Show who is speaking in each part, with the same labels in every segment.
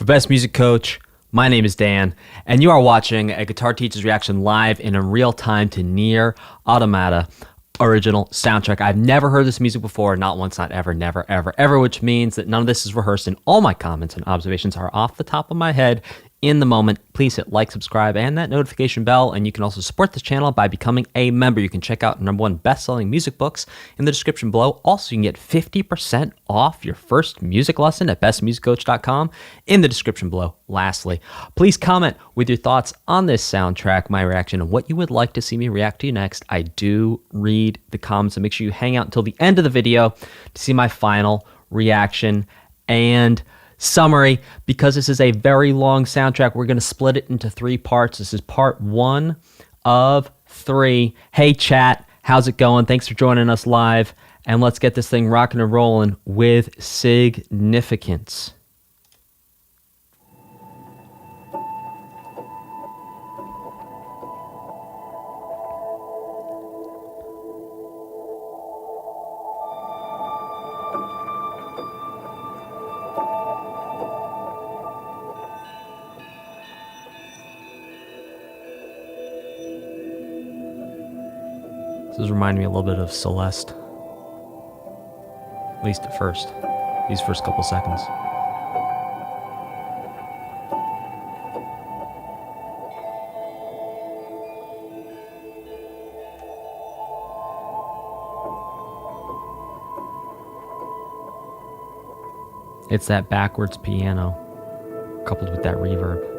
Speaker 1: Best Music Coach. My name is Dan, and you are watching a Guitar Teacher's reaction live and in real time to Nier Automata original soundtrack. I've never heard this music before, not once, not ever, never, ever, ever, which means that none of this is rehearsed and all my comments and observations are off the top of my head in the moment. Please hit like, subscribe, and that notification bell, and you can also support this channel by becoming a member. You can check out #1 best-selling music books in the description below. Also, you can get 50% off your first music lesson at bestmusiccoach.com in the description below. Lastly, please comment with your thoughts on this soundtrack, my reaction, and what you would like to see me react to next. I do read the comments, so make sure you hang out until the end of the video to see my final reaction and summary. Because this is a very long soundtrack, we're going to split it into 3 parts. This is part 1 of 3. Hey chat, how's it going? Thanks for joining us live, and let's get this thing rocking and rolling with significance. This is reminding me a little bit of Celeste, at least at first, these first couple seconds. It's that backwards piano coupled with that reverb.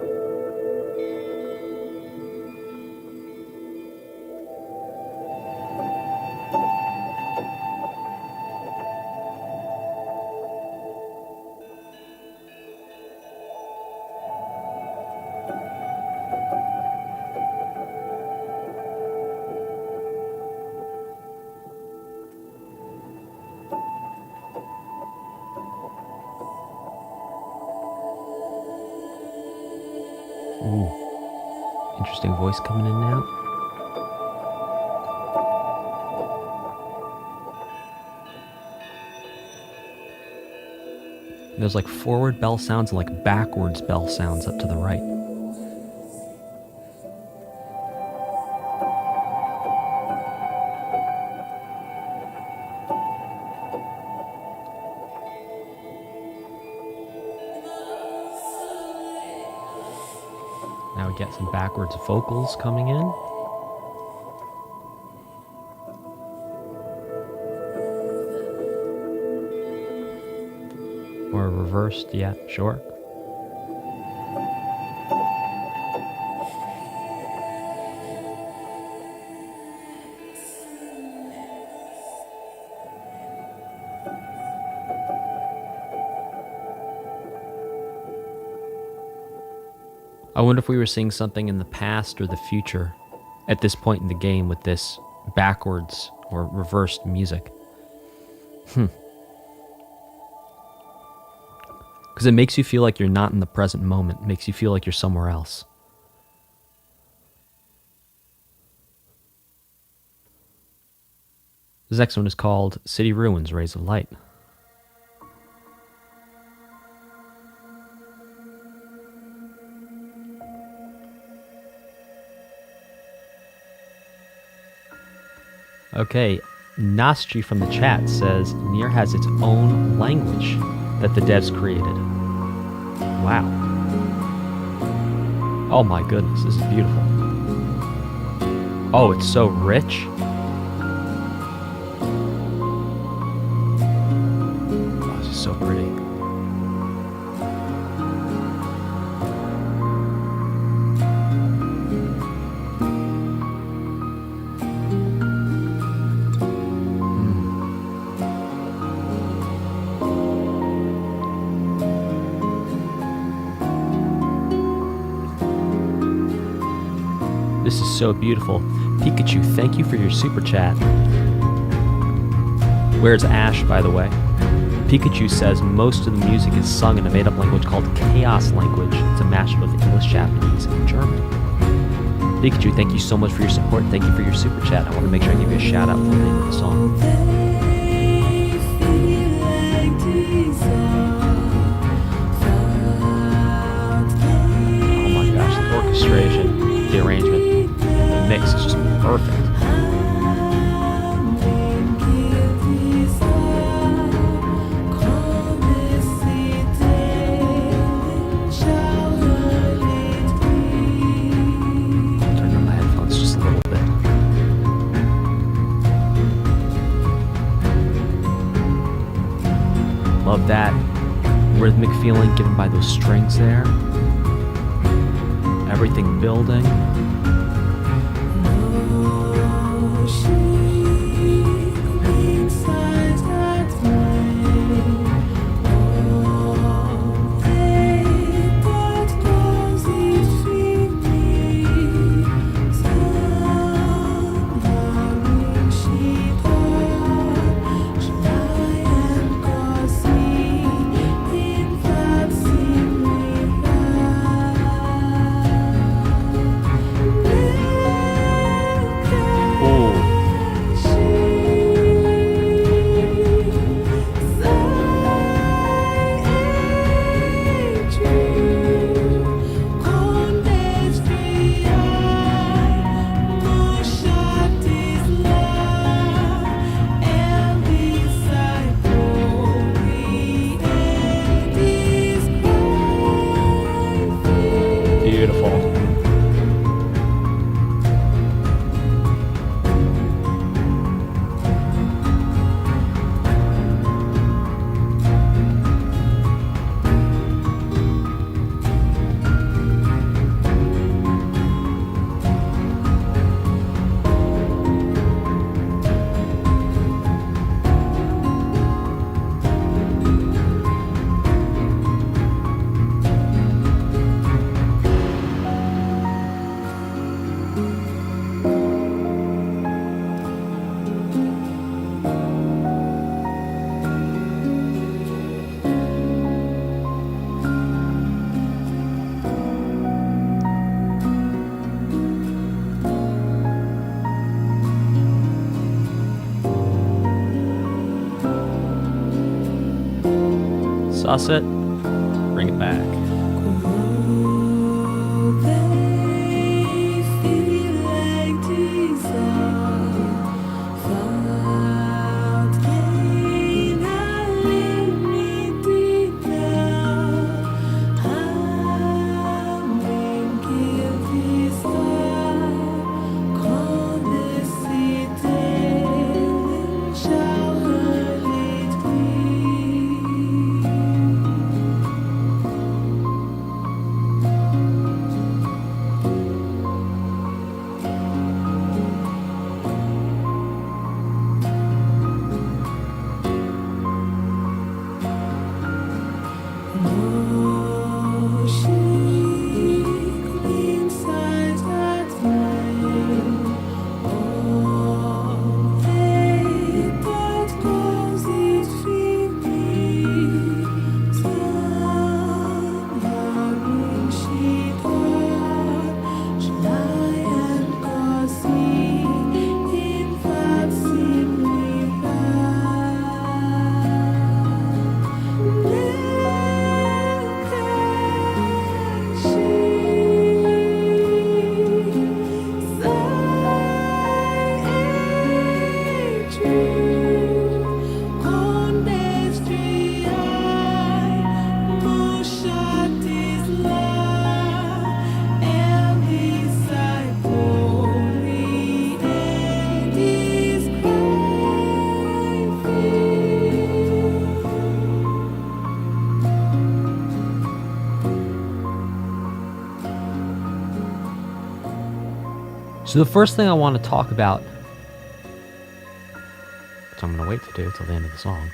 Speaker 1: Ooh, interesting voice coming in now. There's like forward bell sounds and like backwards bell sounds up to the right. Now we get some backwards vocals coming in. Or reversed, yeah, sure. I wonder if we were seeing something in the past or the future at this point in the game with this backwards or reversed music. Because it makes you feel like you're not in the present moment. It makes you feel like you're somewhere else. This next one is called City Ruins, Rays of Light. Okay, Nostri from the chat says Nier has its own language that the devs created. Wow. Oh my goodness, this is beautiful. Oh, it's so rich. Oh, this is so pretty. This is so beautiful. Pikachu, thank you for your super chat. Where's Ash, by the way? Pikachu says most of the music is sung in a made-up language called Chaos Language. It's a mashup of English, Japanese, and German. Pikachu, thank you so much for your support. Thank you for your super chat. I want to make sure I give you a shout out for the name of the song. perfect. Turn on my headphones just a little bit. Love that rhythmic feeling given by those strings there. Everything building. Suss it, bring it back. So the first thing I want to talk about, which I'm going to wait to do till the end of the song,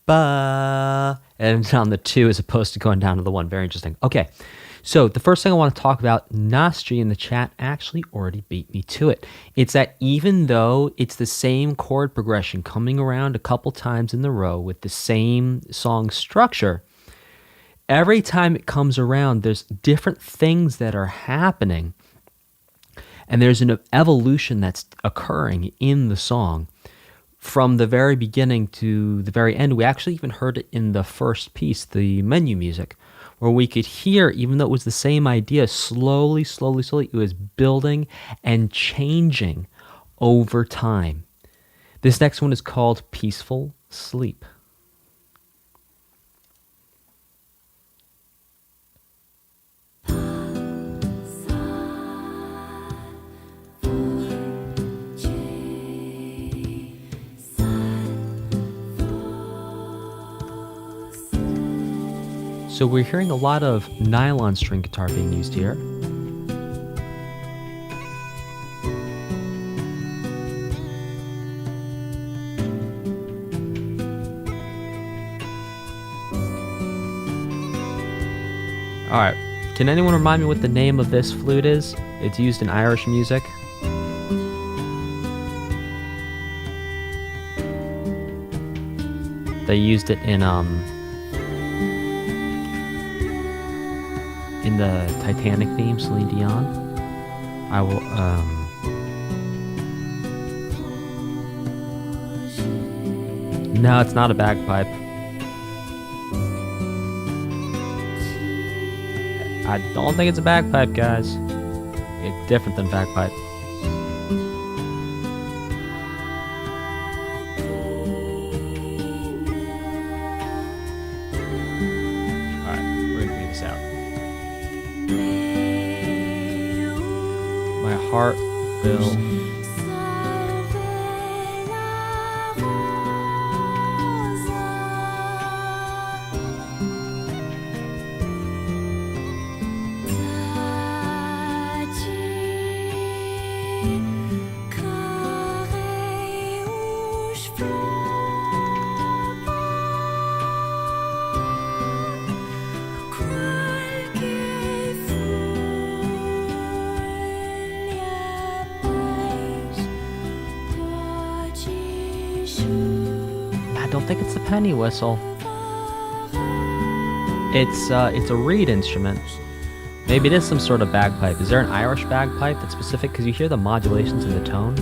Speaker 1: ba, and on the 2 as opposed to going down to the 1. Very interesting. Okay, So the first thing I want to talk about, Nastri in the chat actually already beat me to it. It's that even though it's the same chord progression coming around a couple times in the row with the same song structure, every time it comes around, there's different things that are happening. And there's an evolution that's occurring in the song. From the very beginning to the very end, we actually even heard it in the first piece, the menu music, where we could hear, even though it was the same idea, slowly, it was building and changing over time. This next one is called Peaceful Sleep. So we're hearing a lot of nylon string guitar being used here. All right, can anyone remind me what the name of this flute is? It's used in Irish music. They used it in the Titanic theme, Celine Dion. I will, no, it's not a bagpipe. I don't think it's a bagpipe, guys. It's different than bagpipe. Heart will I don't think it's the penny whistle. It's a reed instrument. Maybe it is some sort of bagpipe. Is there an Irish bagpipe that's specific? Because you hear the modulations in the tone.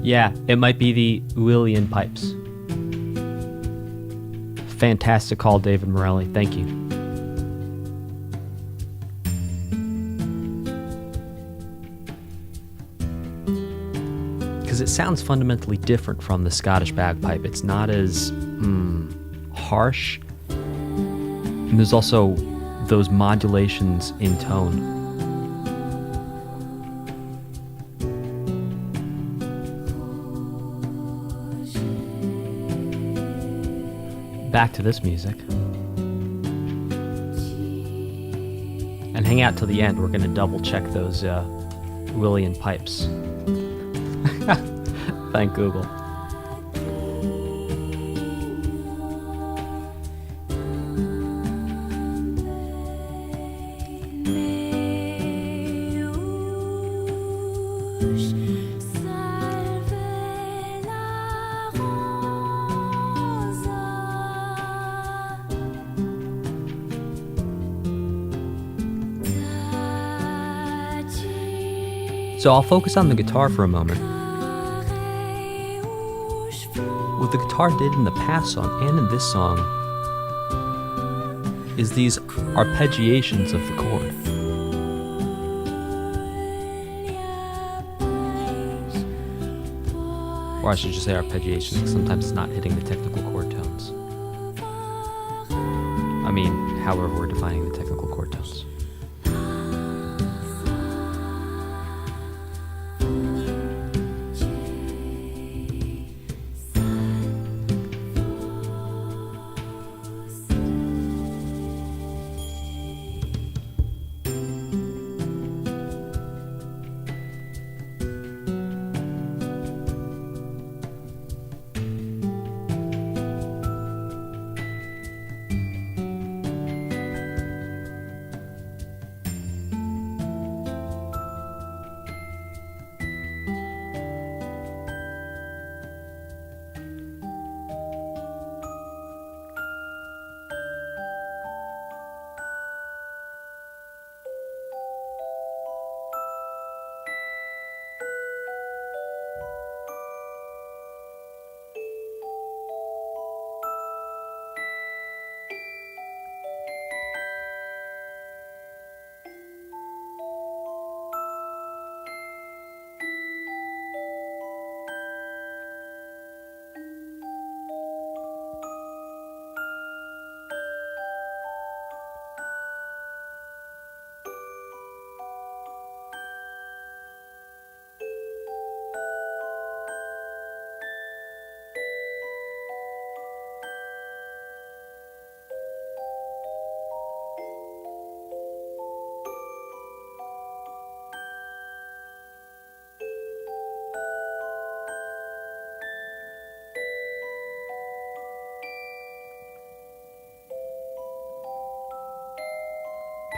Speaker 1: Yeah, it might be the Uilleann pipes. Fantastic call, David Morelli. Thank you. Because it sounds fundamentally different from the Scottish bagpipe. It's not as harsh. And there's also those modulations in tone. Back to this music. And hang out till the end. We're going to double check those Uilleann pipes. Thank Google. So I'll focus on the guitar for a moment. What the guitar did in the past song and in this song is these arpeggiations of the chord. Or I should just say arpeggiations, because sometimes it's not hitting the technical chord tones. I mean, however we're defining the technical chord tones.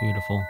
Speaker 1: Beautiful.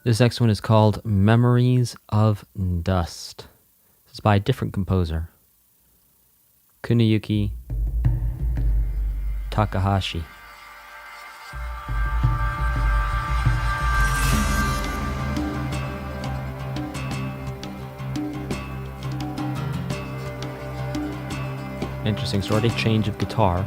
Speaker 1: This next one is called Memories of Dust. This is by a different composer, Kuniyuki Takahashi. Interesting, sort of change of guitar.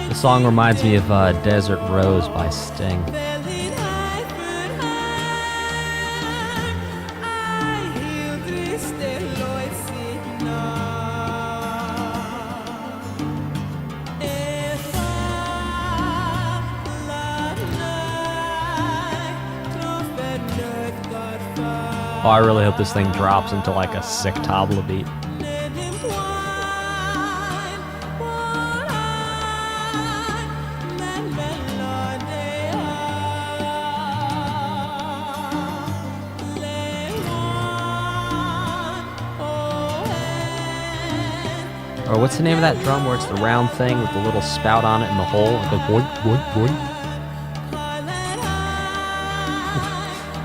Speaker 1: The song reminds me of Desert Rose by Sting. Oh, I really hope this thing drops into like a sick tabla beat. Or what's the name of that drum where it's the round thing with the little spout on it and the hole? It goes boink, boink, boink.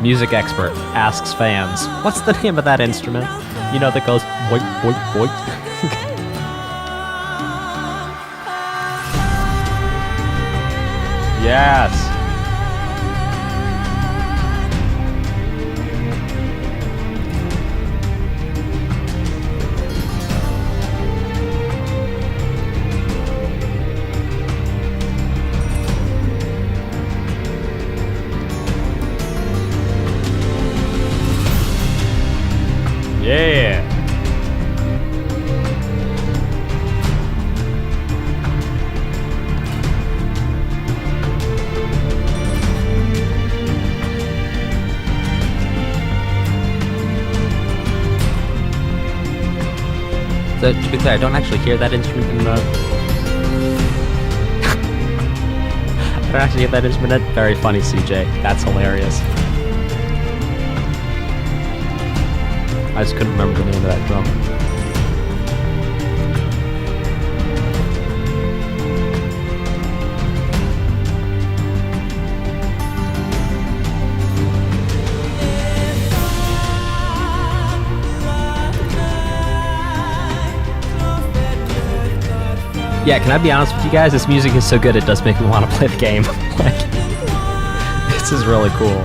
Speaker 1: Music expert asks fans, what's the name of that instrument? You know, that goes boink, boink, boink. Yes. Yeah. So, to be clear, I don't actually hear that instrument in the... I don't actually hear that instrument. Very funny, CJ. That's hilarious. I just couldn't remember the name of that drum. Yeah, can I be honest with you guys? This music is so good it does make me want to play the game. Like, this is really cool.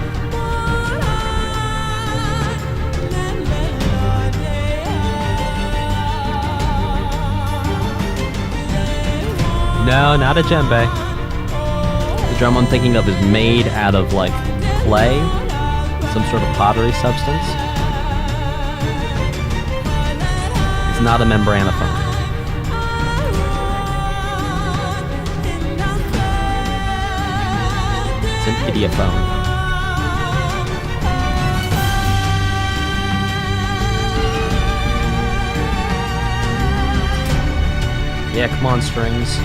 Speaker 1: No, not a djembe. The drum I'm thinking of is made out of like clay, some sort of pottery substance. It's not a membranophone. It's an idiophone. Yeah, come on, strings.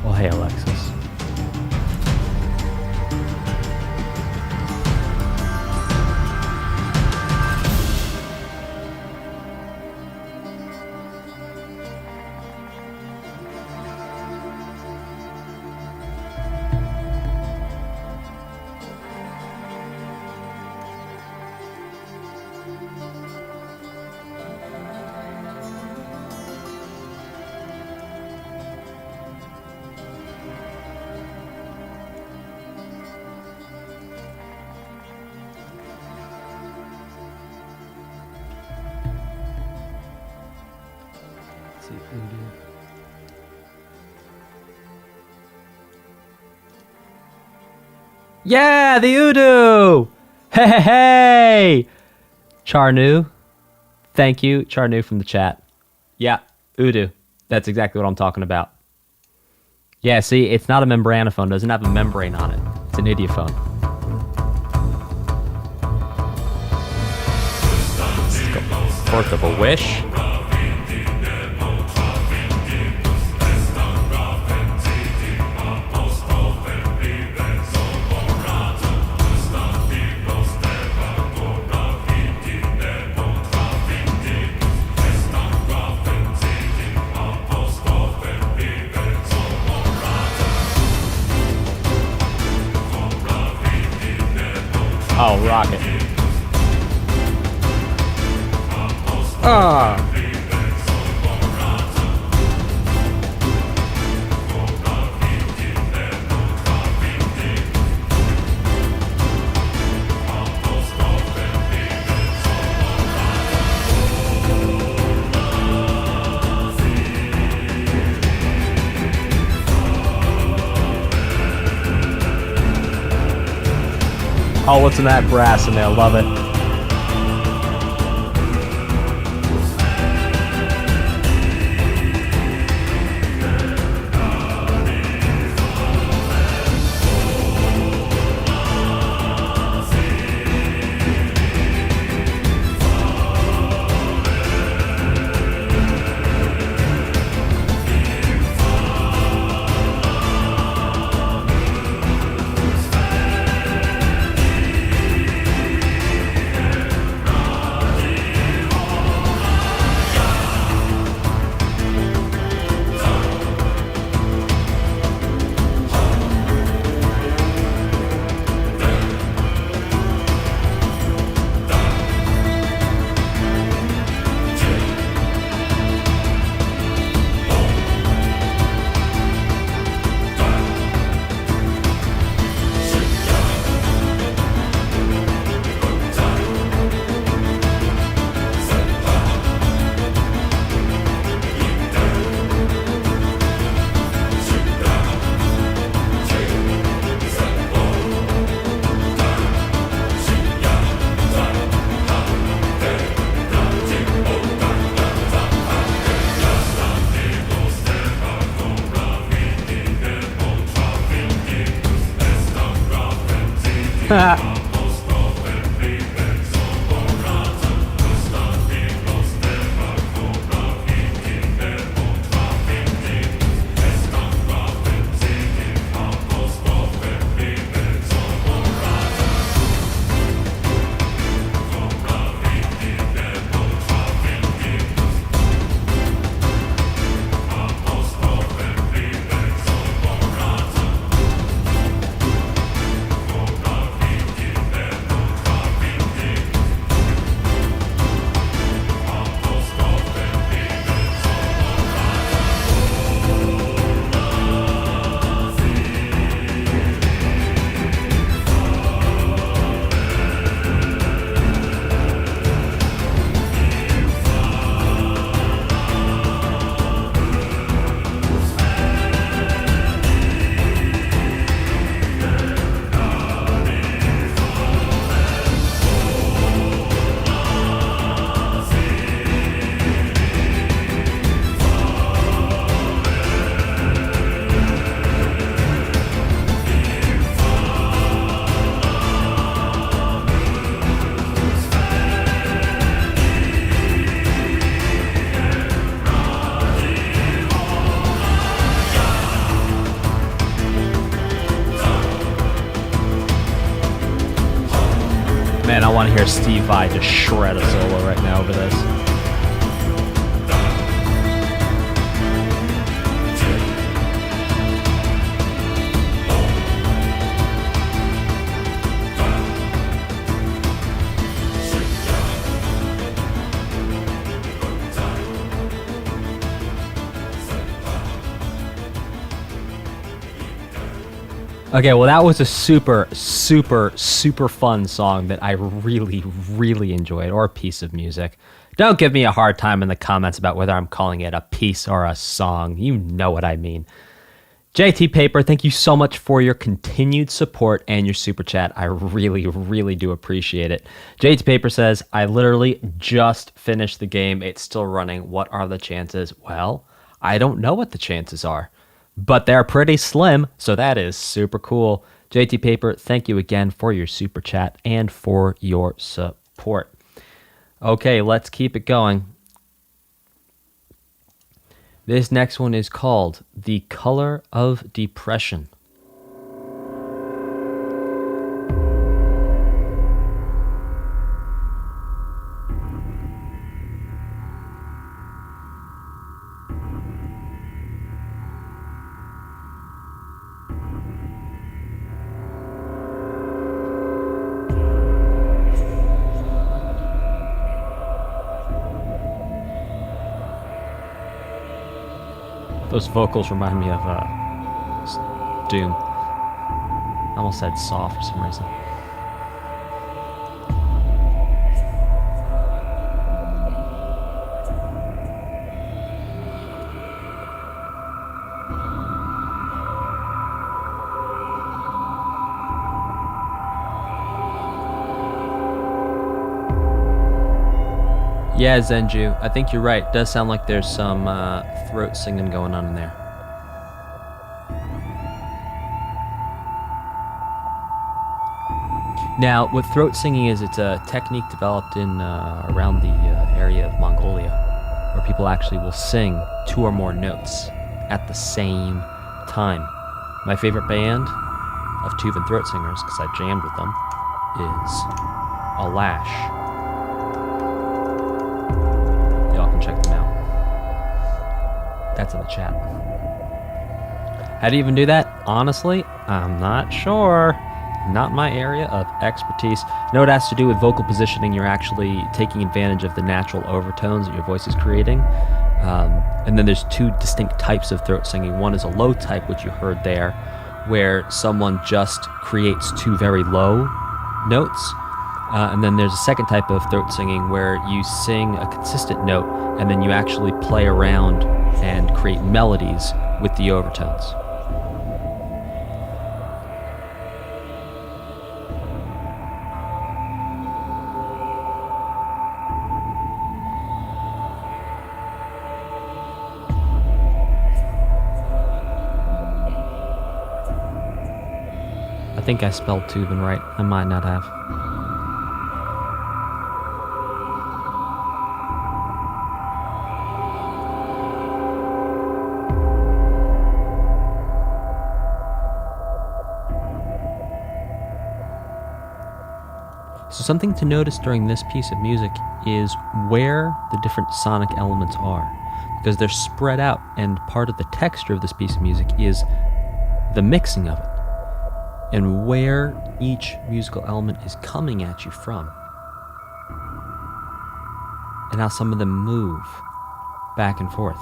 Speaker 1: Oh, hey, Alexis. Let's see, Voodoo. Yeah, the Udo! Hey, hey, hey! Charnu. Thank you, Charnu from the chat. Yeah, Udo. That's exactly what I'm talking about. Yeah, see, it's not a membranophone. It doesn't have a membrane on it. It's an idiophone. Birth of a Wish. Oh, Rocket. Ah. Oh, what's in that brass in there? Love it. Man, I want to hear Steve Vai just shred a solo right now over this. Okay, well, that was a super, super, super fun song that I really, really enjoyed, or a piece of music. Don't give me a hard time in the comments about whether I'm calling it a piece or a song. You know what I mean. JT Paper, thank you so much for your continued support and your super chat. I really, really do appreciate it. JT Paper says, I literally just finished the game. It's still running. What are the chances? Well, I don't know what the chances are, but they're pretty slim, so that is super cool. JT Paper, thank you again for your super chat and for your support. Okay, let's keep it going. This next one is called The Color of Depression. Those vocals remind me of Doom. I almost said Saw for some reason. Yeah, Zenju, I think you're right. It does sound like there's some throat singing going on in there. Now, what throat singing is, it's a technique developed in around the area of Mongolia, where people actually will sing 2 or more notes at the same time. My favorite band of Tuvan throat singers, because I jammed with them, is Alash. Y'all can check them out. That's in the chat. How do you even do that? Honestly, I'm not sure. Not my area of expertise. No, it has to do with vocal positioning. You're actually taking advantage of the natural overtones that your voice is creating. And then there's 2 distinct types of throat singing. One is a low type, which you heard there, where someone just creates 2 very low notes. And then there's a second type of throat singing where you sing a consistent note and then you actually play around and create melodies with the overtones. I think I spelled Tuvan right. I might not have. So something to notice during this piece of music is where the different sonic elements are, because they're spread out, and part of the texture of this piece of music is the mixing of it and where each musical element is coming at you from, and how some of them move back and forth.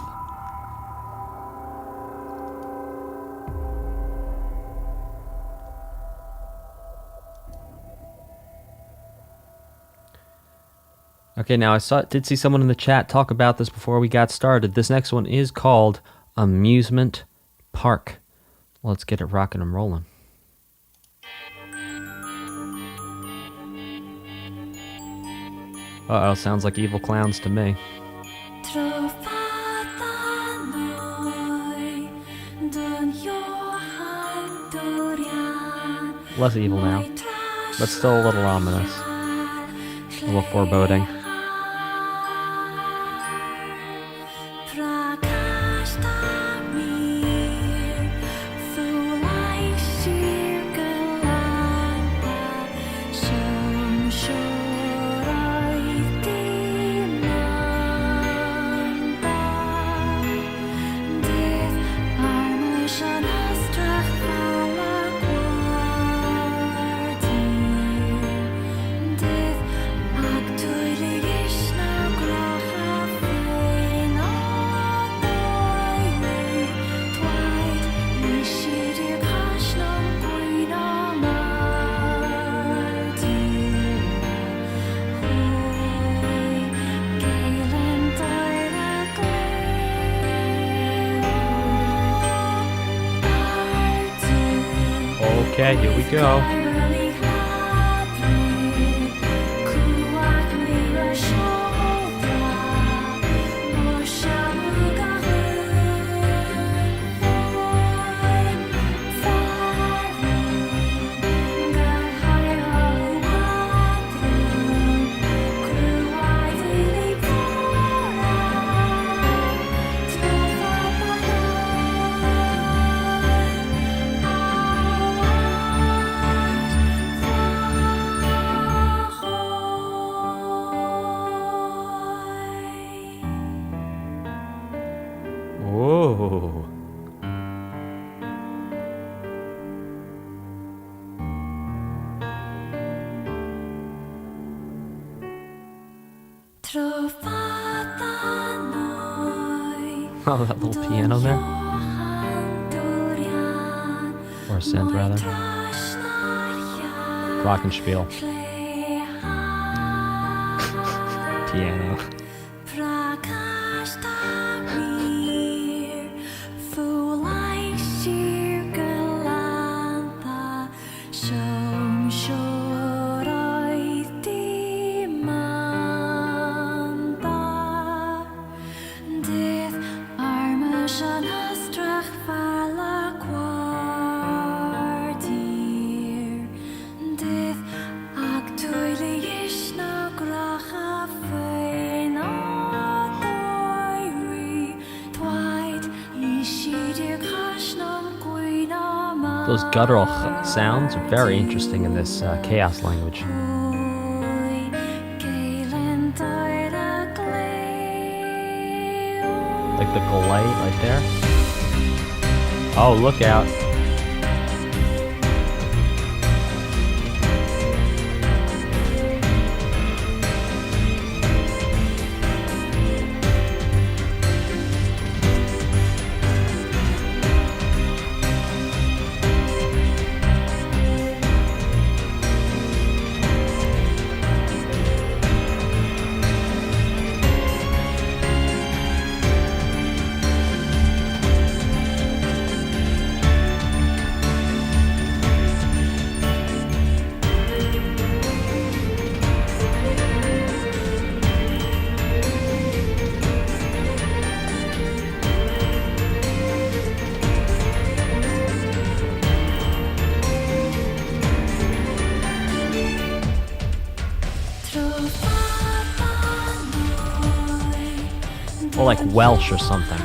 Speaker 1: Okay, now did see someone in the chat talk about this before we got started. This next one is called Amusement Park. Let's get it rocking and rolling. Uh-oh, sounds like Evil Clowns to me. Less evil now, but still a little ominous. A little foreboding.
Speaker 2: Sure.
Speaker 1: Okay, here we go. Whoa. Oh, that little piano there. Or a synth, rather. Glockenspiel. Piano. Those guttural sounds are very interesting in this chaos language. Like the delay right there. Oh, look out. Or like Welsh or something.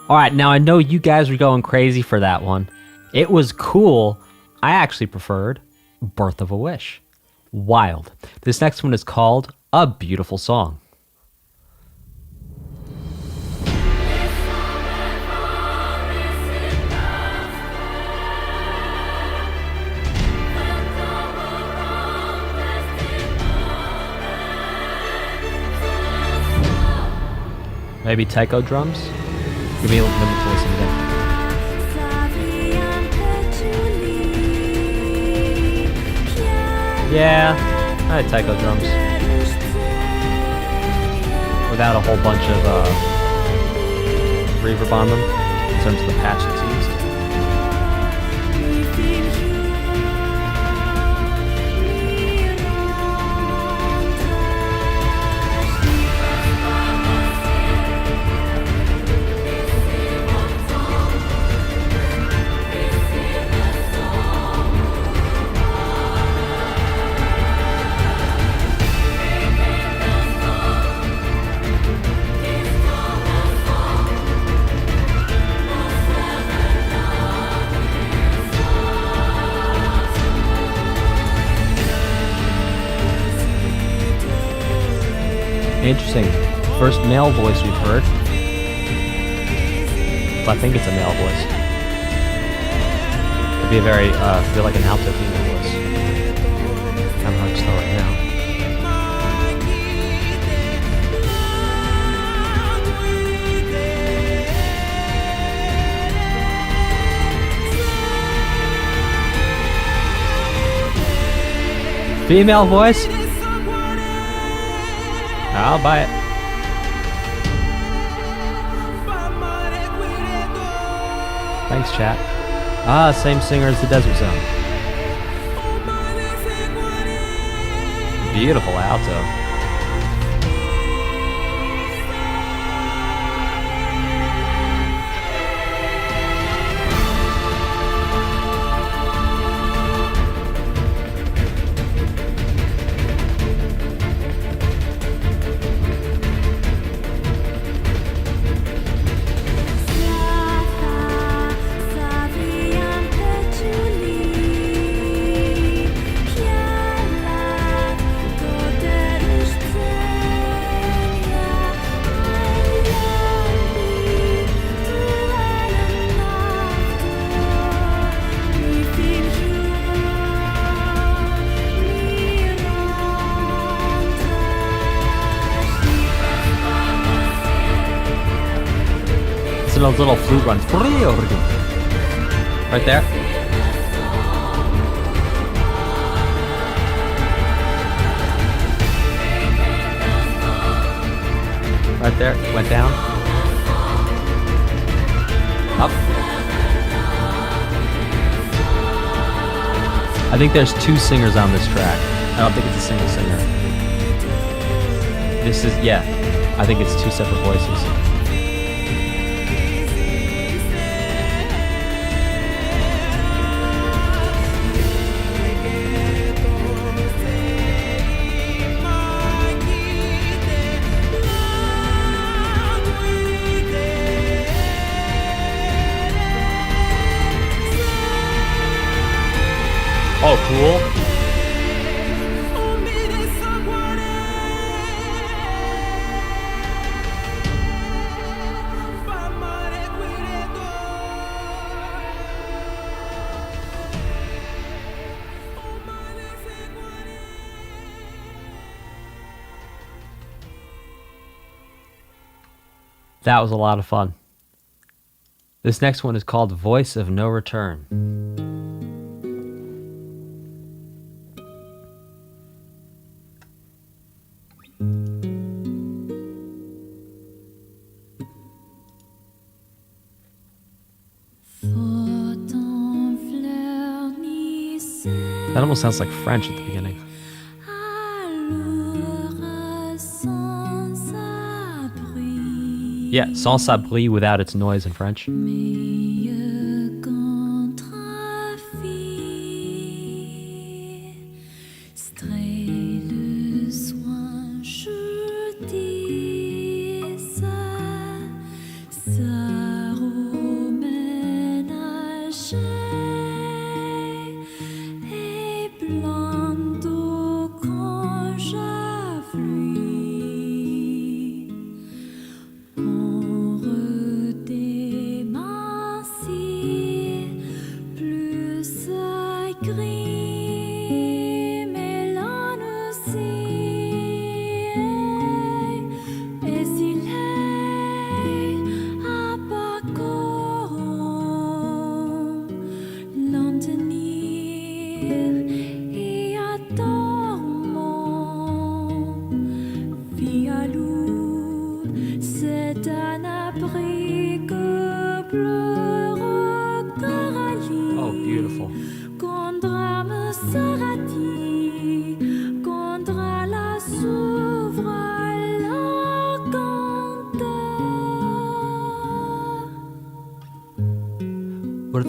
Speaker 1: All right, now I know you guys were going crazy for that one. It was cool. I actually preferred Birth of a Wish. Wild. This next one is called A Beautiful Song. Maybe taiko drums? Give me to listen again. Yeah, I had taiko drums. Without a whole bunch of reverb on them, in terms of the patch that's used. Interesting. First male voice we've heard. I think it's a male voice. Could be a very, feel like an alto female voice. I'm hard to tell right now. Female voice? I'll buy it. Thanks, chat. Ah, same singer as the Desert Zone. Beautiful alto. Those little flute runs. Right there. Right there. Went down. Up. I think there's two singers on this track. I don't think it's a single singer. This is, yeah. I think it's two separate voices. Oh, cool. That was a lot of fun. This next one is called Voice of No Return. That almost sounds like French at the beginning. Yeah, sans abri without its noise in French.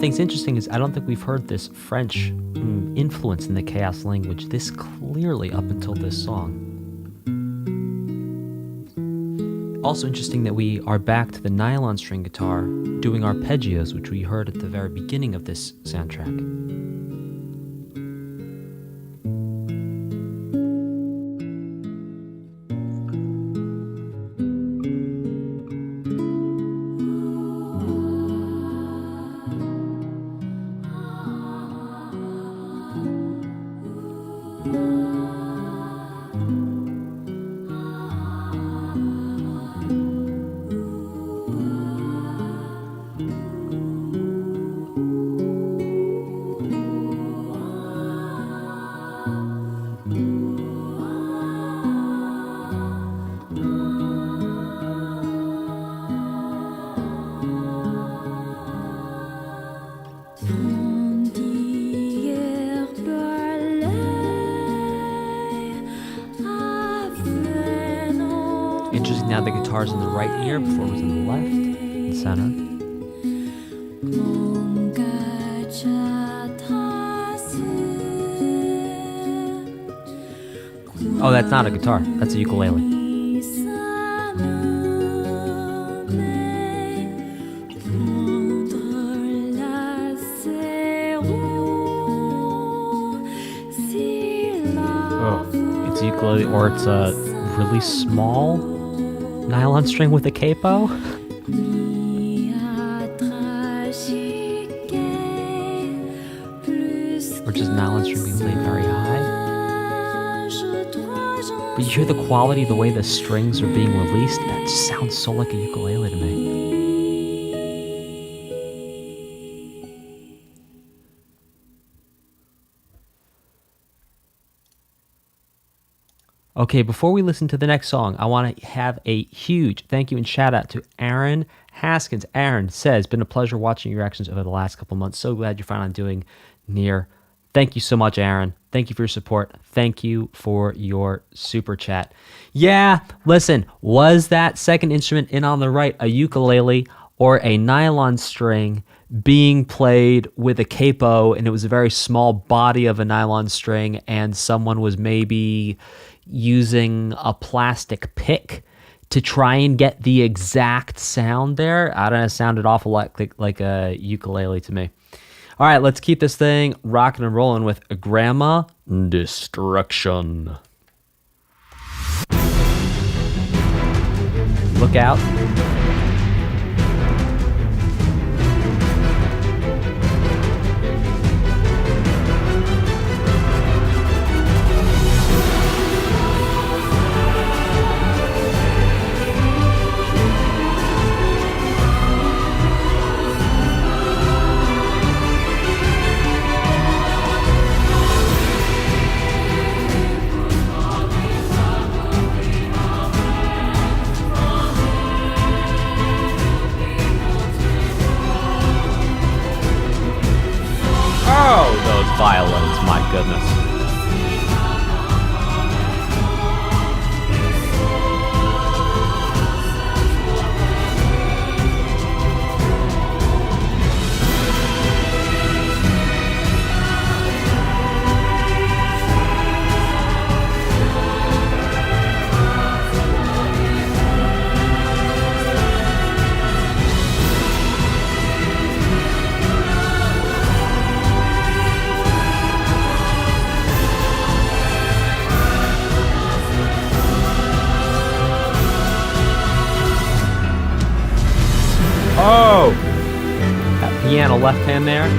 Speaker 1: thing's interesting is I don't think we've heard this French influence in the Chaos language this clearly up until this song. Also interesting that we are back to the nylon string guitar doing arpeggios, which we heard at the very beginning of this soundtrack. Interesting now the guitar's in the right ear before it was in the left and center. Oh, that's not a guitar. That's a ukulele. Oh, it's a ukulele or it's a really small nylon string with a capo? Or just nylon string being played very high? But you hear the quality, the way the strings are being released, that just sounds so like a ukulele to me. Okay, before we listen to the next song, I want to have a huge thank you and shout out to Aaron Haskins. Aaron says, been a pleasure watching your reactions over the last couple months. So glad you're finally doing Nier. Thank you so much, Aaron. Thank you for your support. Thank you for your super chat. Yeah, listen, was that second instrument in on the right a ukulele or a nylon string being played with a capo, and it was a very small body of a nylon string, and someone was maybe using a plastic pick to try and get the exact sound there? I don't know, it sounded awful like a ukulele to me. All right, let's keep this thing rocking and rolling with Grandma Destruction. Look out. Violins, my goodness. Oh! That piano left hand there.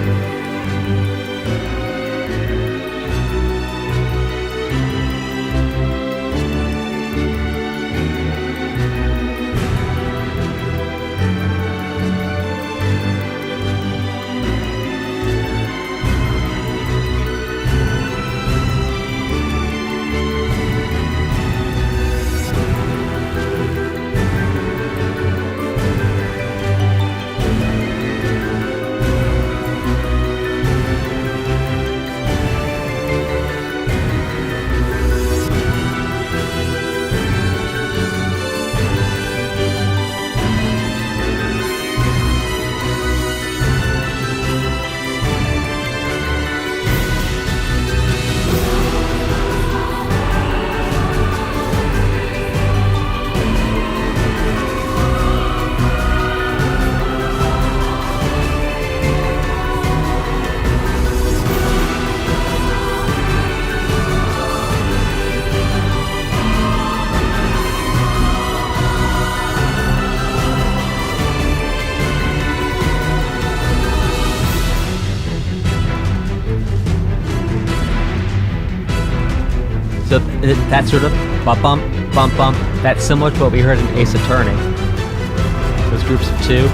Speaker 1: So that sort of bump bump bump, that's similar to what we heard in Ace Attorney. Those groups of two.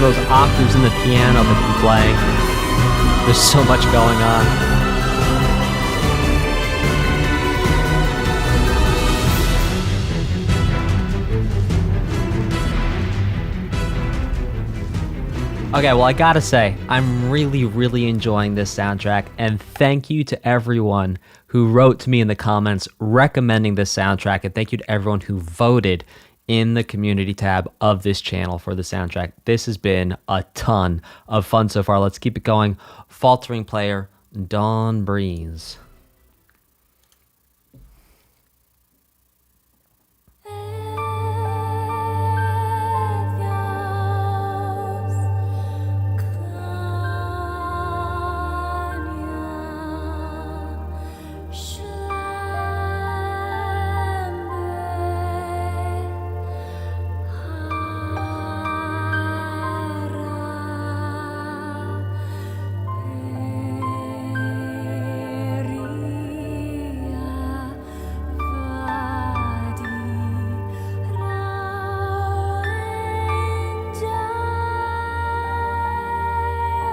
Speaker 1: Those octaves in the piano that he's playing. There's so much going on. Okay, well, I gotta say, I'm really enjoying this soundtrack, and thank you to everyone who wrote to me in the comments recommending this soundtrack, and thank you to everyone who voted in the community tab of this channel for the soundtrack. This has been a ton of fun so far. Let's keep it going. Faltering player, Dawn Breeze.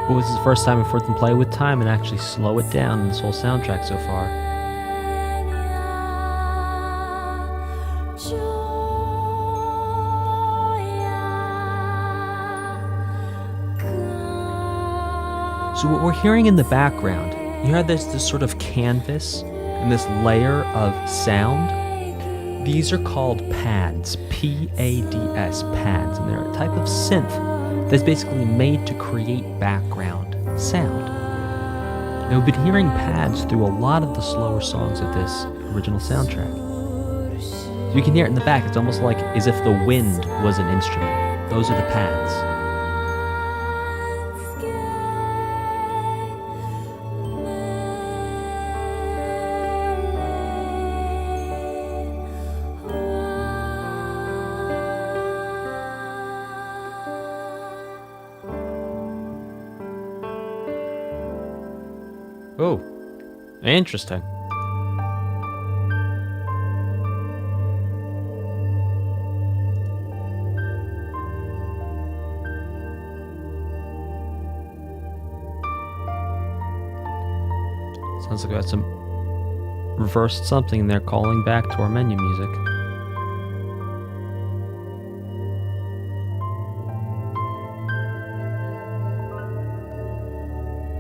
Speaker 1: Well, this is the first time I've heard them play with time and actually slow it down in this whole soundtrack so far. So what we're hearing in the background, you hear this sort of canvas and this layer of sound. These are called pads, P-A-D-S, pads, and they're a type of synth that's basically made to create background sound. Now, we've been hearing pads through a lot of the slower songs of this original soundtrack. So you can hear it in the back. It's almost like as if the wind was an instrument. Those are the pads. Oh, interesting. Sounds like we got some reversed something and they're calling back to our menu music.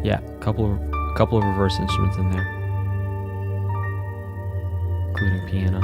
Speaker 1: Yeah, a couple of reverse instruments in there, including piano.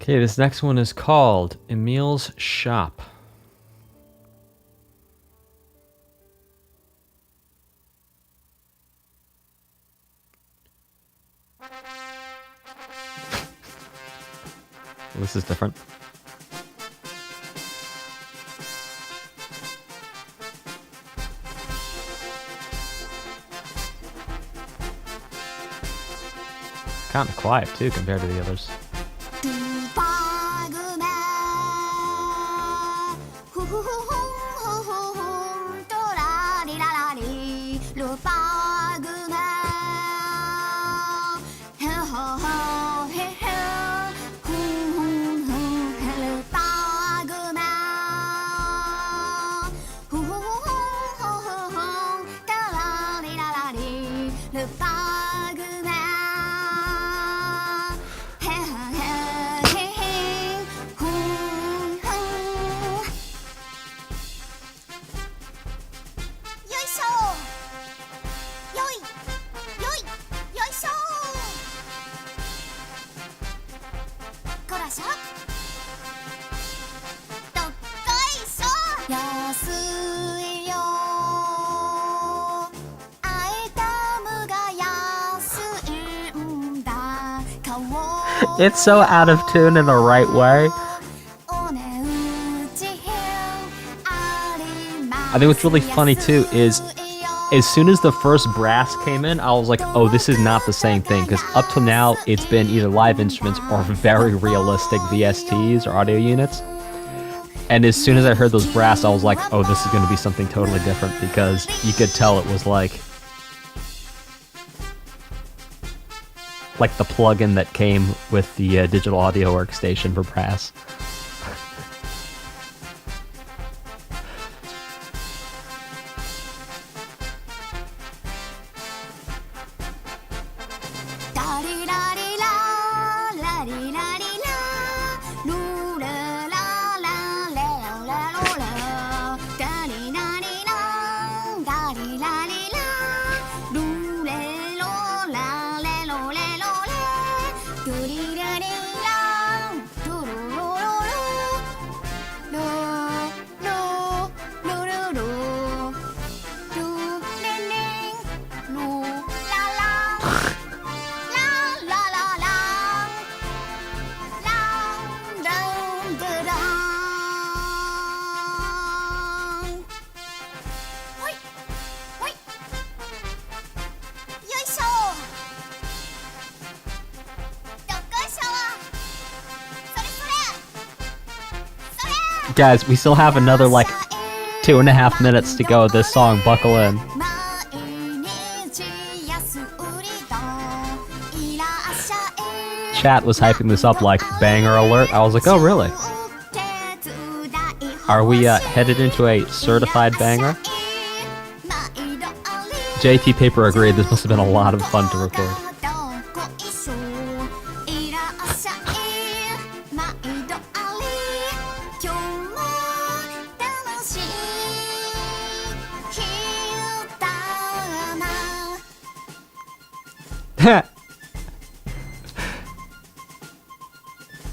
Speaker 1: Okay, this next one is called Emil's Shop. Well, this is different. Kind of quiet too compared to the others. It's so out of tune in the right way. I think what's really funny too is as soon as the first brass came in, I was like, oh, this is not the same thing. Because up to now, it's been either live instruments or very realistic VSTs or audio units. And as soon as I heard those brass, I was like, oh, this is going to be something totally different. Because you could tell it was like the plugin that came with the digital audio workstation for brass. Guys, we still have another 2.5 minutes to go of this song. Buckle in. Chat was hyping this up like banger alert. I was like, oh really? Are we headed into a certified banger? JT Paper agreed, this must have been a lot of fun to record.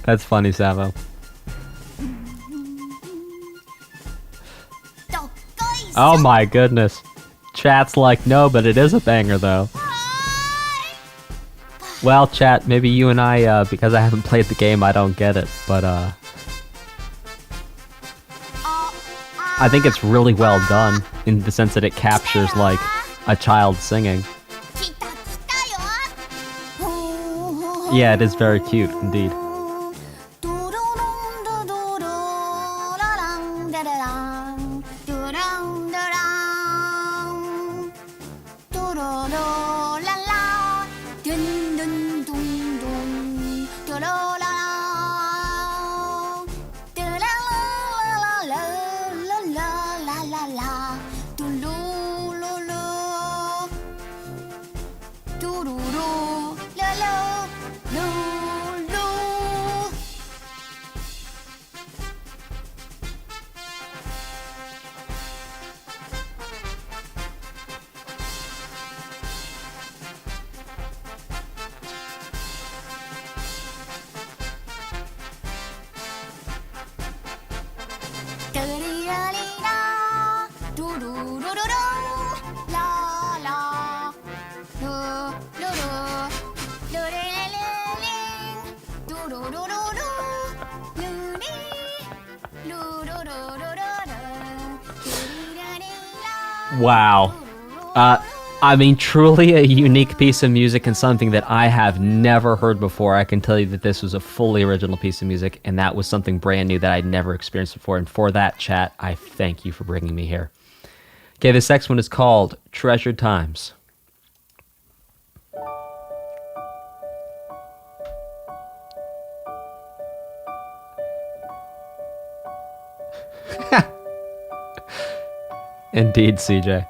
Speaker 1: That's funny, Savo. Oh my goodness. Chat's like, no, but it is a banger though. Well, chat, maybe you and I, because I haven't played the game, I don't get it. But I think it's really well done in the sense that it captures like a child singing. Yeah, it is very cute indeed. Wow. I mean, truly a unique piece of music and something that I have never heard before. I can tell you that this was a fully original piece of music, and that was something brand new that I'd never experienced before. And for that, chat, I thank you for bringing me here. Okay, this next one is called Treasured Times. Indeed, CJ.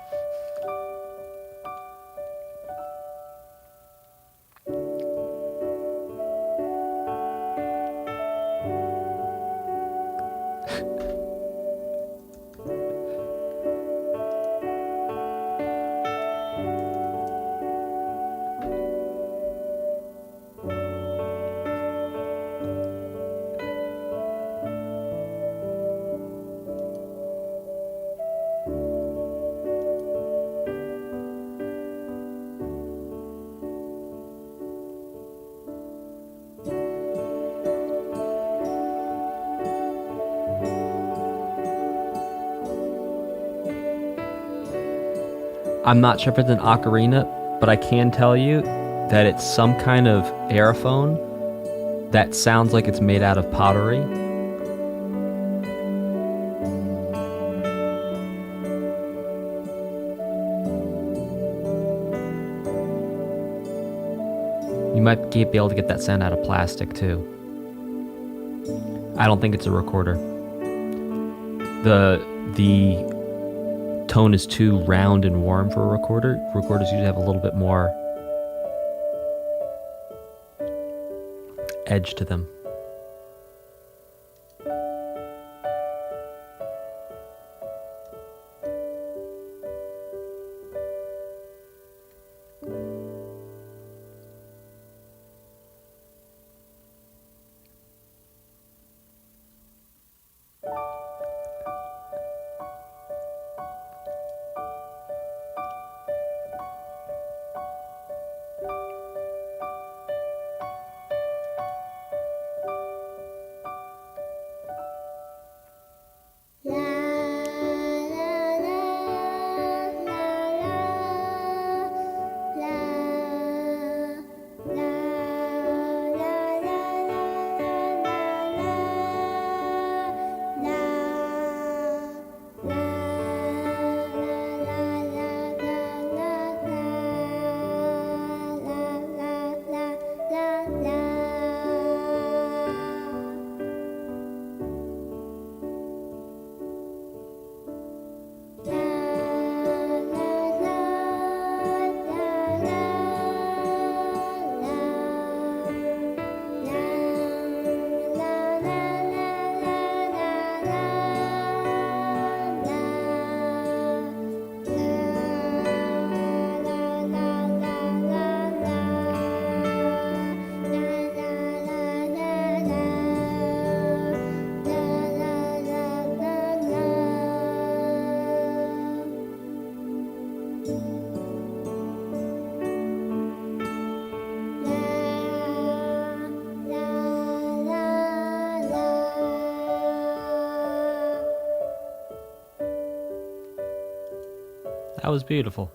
Speaker 1: I'm not sure if it's an ocarina, but I can tell you that it's some kind of aerophone that sounds like it's made out of pottery. You might be able to get that sound out of plastic too. I don't think it's a recorder. The tone is too round and warm for a recorder. Recorders usually have a little bit more edge to them. That was beautiful.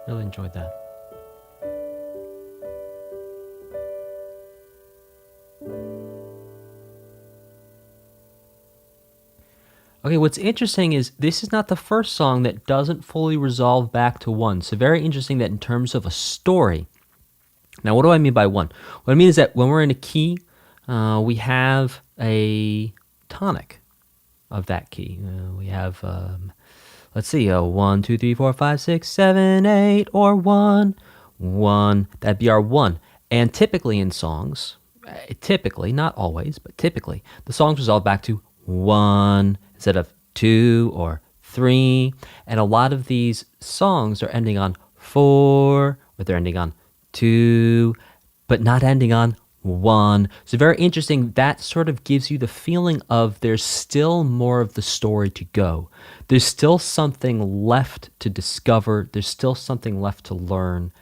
Speaker 1: Really enjoyed that. Okay, what's interesting is this is not the first song that doesn't fully resolve back to one. So very interesting that in terms of a story. Now, what do I mean by one? What I mean is that when we're in a key, we have a tonic of that key. We have, let's see, 1, 2, 3, 4, 5, 6, 7, 8, or 1, 1. That'd be our 1. And typically in songs, typically, not always, but typically, the songs resolve back to 1 instead of 2 or 3. And a lot of these songs are ending on 4, or they're ending on 2, but not ending on 1. So very interesting. That sort of gives you the feeling of there's still more of the story to go. There's still something left to discover. There's still something left to learn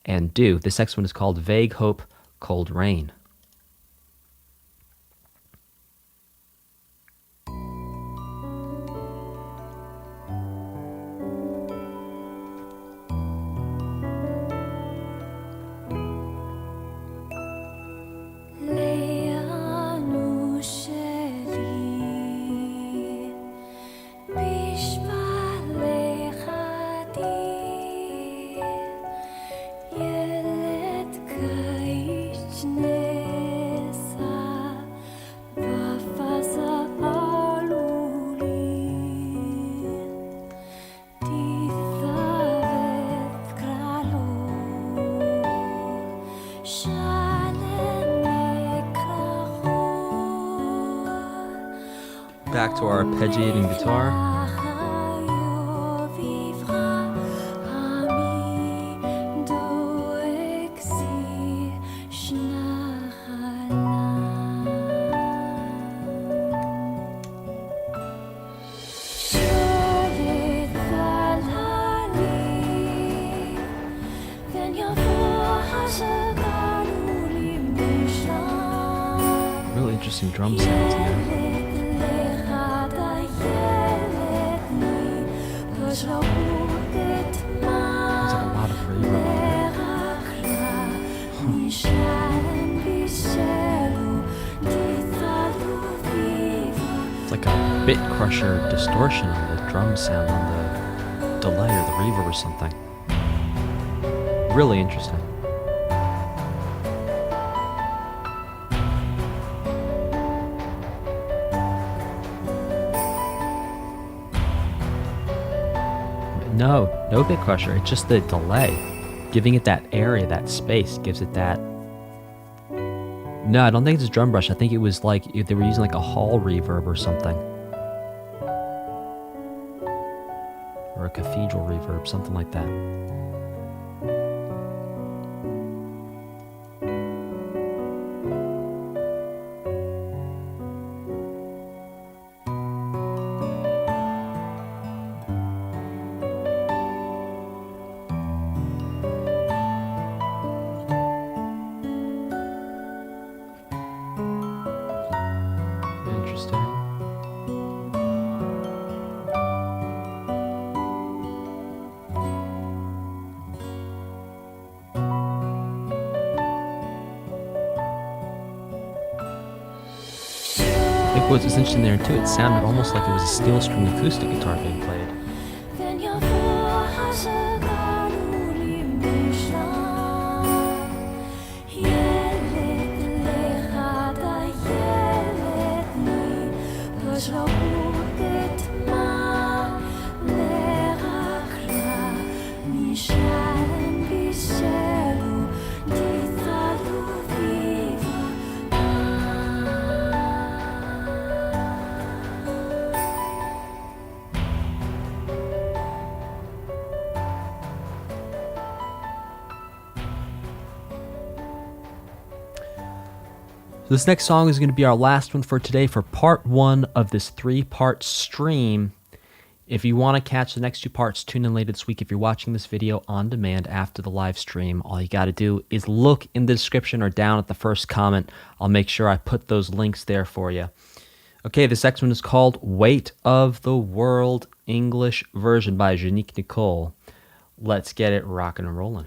Speaker 1: and do. This next one is called Vague Hope, Cold Rain. Back to our arpeggiating guitar. Really interesting drum sounds in there. There's like a lot of reverb. It's like a bit crusher distortion on the drum sound, on the delay or the reverb or something. Really interesting. No bit crusher. It's just the delay. Giving it that area, that space, gives it that... No, I don't think it's a drum brush. I think it was like they were using like a hall reverb or something. Or a cathedral reverb, something like that. What's interesting there too, it sounded almost like it was a steel string acoustic guitar being played. So this next song is going to be our last one for today for part 1 of this 3-part stream. If you want to catch the next 2 parts, tune in later this week. If you're watching this video on demand after the live stream, all you got to do is look in the description or down at the first comment. I'll make sure I put those links there for you. Okay, this next one is called Weight of the World, English version by Nicole. Let's get it rocking and rolling.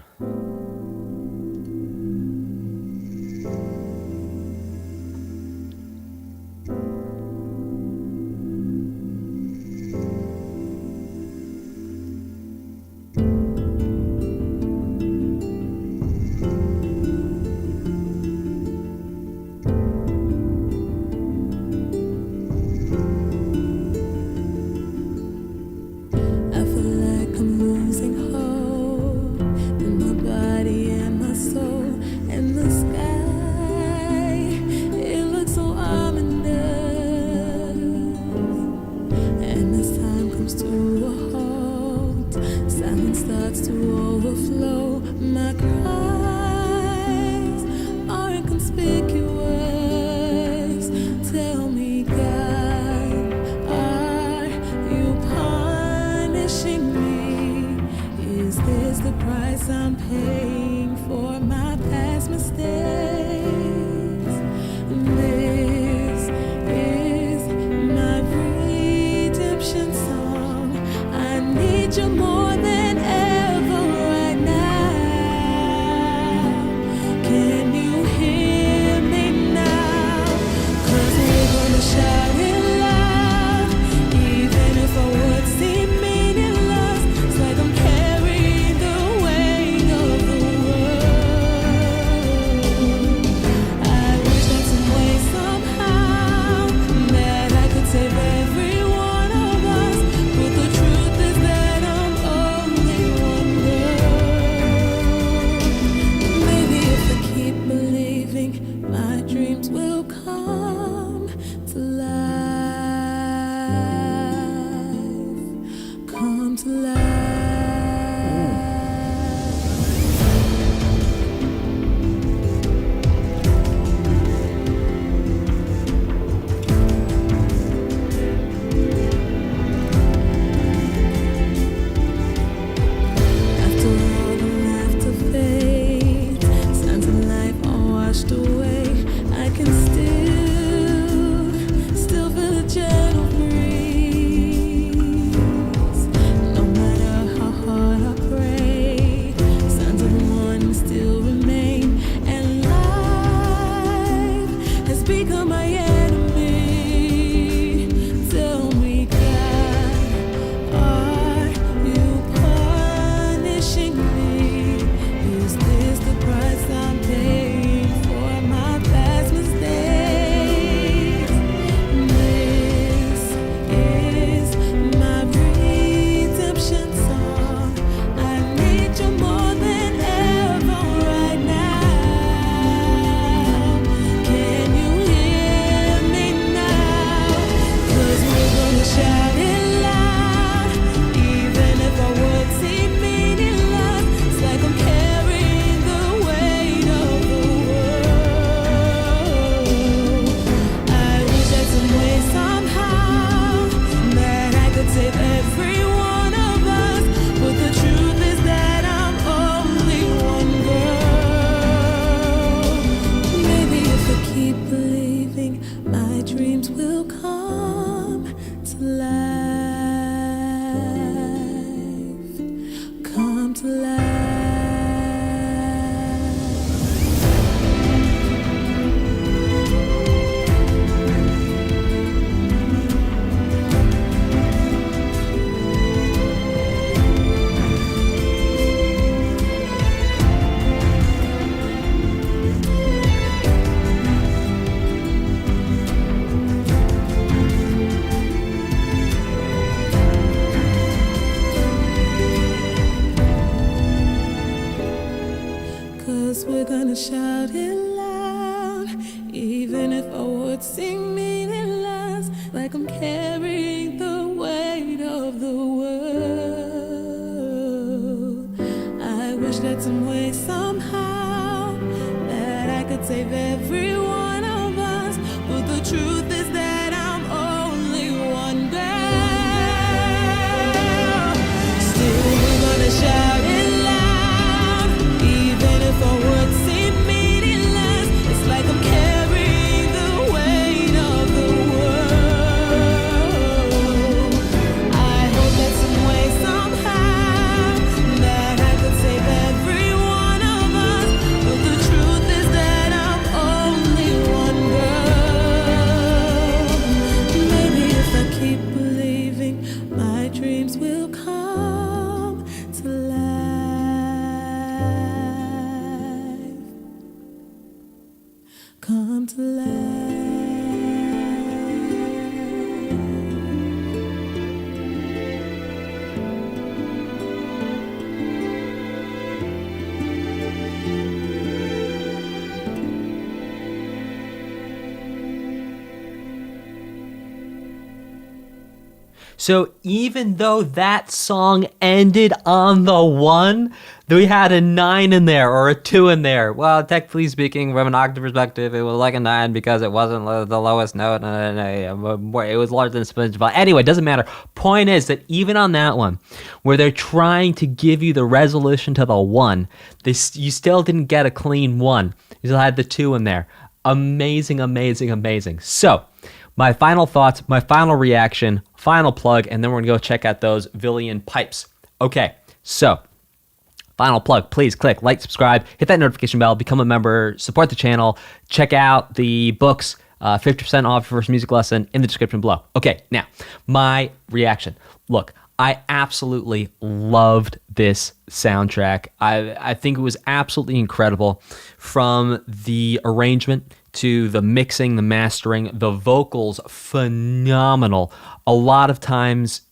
Speaker 2: It's like I'm carrying the weight of the world.
Speaker 1: So even though that song ended on the 1, we had a 9 in there or a 2 in there. Well, technically speaking, from an octave perspective, it was like a 9 because it wasn't the lowest note. It was larger than SpongeBob. Anyway, it doesn't matter. Point is that even on that one, where they're trying to give you the resolution to the 1, you still didn't get a clean 1. You still had the 2 in there. Amazing, amazing, amazing. So, my final thoughts, my final reaction, final plug, and then we're going to go check out those Villian pipes. Okay, so final plug. Please click like, subscribe, hit that notification bell, become a member, support the channel, check out the books, 50% off your first music lesson in the description below. Okay, now, my reaction. Look, I absolutely loved this soundtrack. I think it was absolutely incredible, from the arrangement to the mixing, the mastering, the vocals, phenomenal. A lot of times,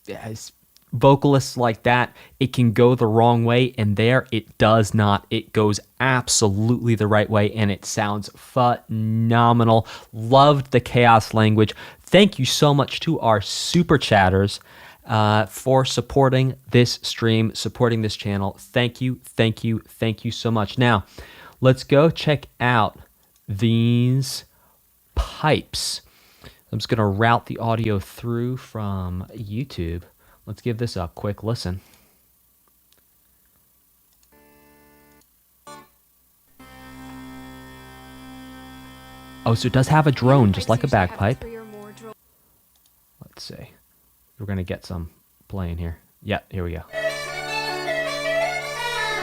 Speaker 1: vocalists like that, it can go the wrong way, and there it does not. It goes absolutely the right way, and it sounds phenomenal. Loved the chaos language. Thank you so much to our super chatters for supporting this stream, supporting this channel. Thank you, thank you, thank you so much. Now, let's go check out these pipes. I'm just going to route the audio through from YouTube. Let's give this a quick listen. Oh, so it does have a drone, just like a bagpipe. Let's see. We're going to get some playing here. Yeah, here we go.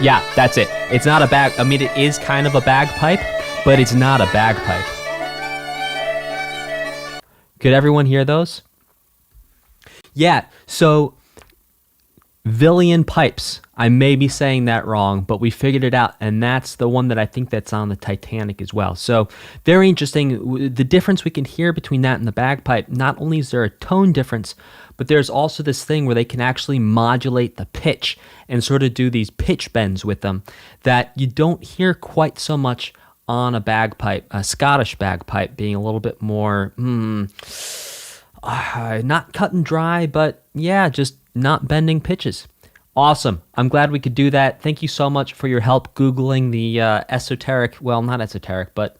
Speaker 1: Yeah, that's it. It's not a bag. I mean, it is kind of a bagpipe, but it's not a bagpipe. Could everyone hear those? Yeah, so Villian pipes. I may be saying that wrong, but we figured it out, and that's the one that I think that's on the Titanic as well. So very interesting. The difference we can hear between that and the bagpipe, not only is there a tone difference, but there's also this thing where they can actually modulate the pitch and sort of do these pitch bends with them that you don't hear quite so much on a bagpipe, a Scottish bagpipe being a little bit more, not cut and dry, but yeah, just not bending pitches. Awesome. I'm glad we could do that. Thank you so much for your help Googling the esoteric, well, not esoteric, but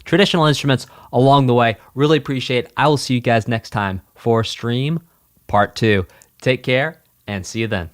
Speaker 1: traditional instruments along the way. Really appreciate it. I will see you guys next time for Stream Part 2. Take care and see you then.